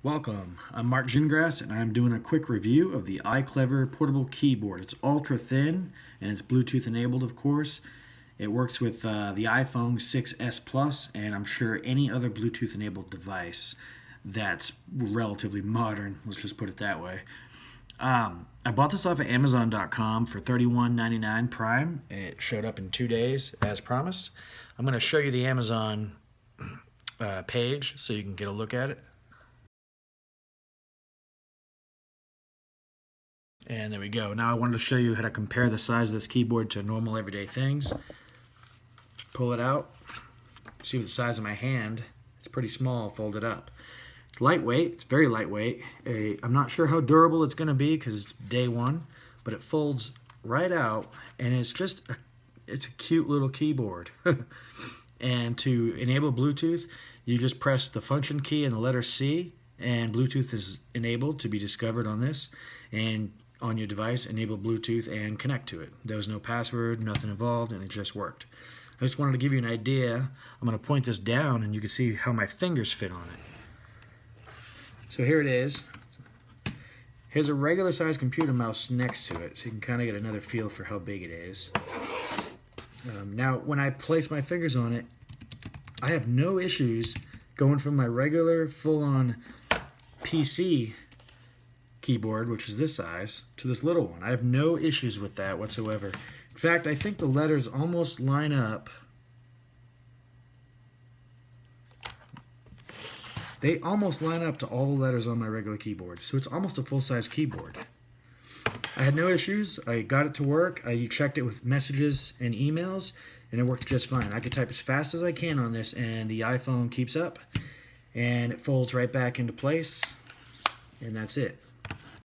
Welcome, I'm Mark Gingras and I'm doing a quick review of the iClever portable keyboard. It's ultra thin and it's Bluetooth enabled, of course. It works with the iPhone 6s Plus and I'm sure any other Bluetooth enabled device that's relatively modern, let's just put it that way. I bought this off of Amazon.com for $31.99 Prime. It showed up in 2 days as promised. I'm going to show you the Amazon page so you can get a look at it. And there we go. Now I wanted to show you how to compare the size of this keyboard to normal everyday things. Pull it out. See the size of my hand. It's pretty small folded up. It's lightweight. It's very lightweight. I'm not sure how durable it's going to be because it's day one, but it folds right out and it's a cute little keyboard. And to enable Bluetooth, you just press the function key and the letter C, and Bluetooth is enabled to be discovered on this. And on your device, enable Bluetooth and connect to it. There was no password, nothing involved, and it just worked. I just wanted to give you an idea. I'm going to point this down and you can see how my fingers fit on it. So here it is. Here's a regular sized computer mouse next to it, so you can kind of get another feel for how big it is. Now, when I place my fingers on it, I have no issues going from my regular full-on PC keyboard, which is this size, to this little one. I have no issues with that whatsoever. In fact, I think the letters almost line up. They almost line up to all the letters on my regular keyboard, so it's almost a full-size keyboard. I had no issues. I got it to work. I checked it with messages and emails, and it worked just fine. I could type as fast as I can on this, and the iPhone keeps up, and it folds right back into place, and that's it.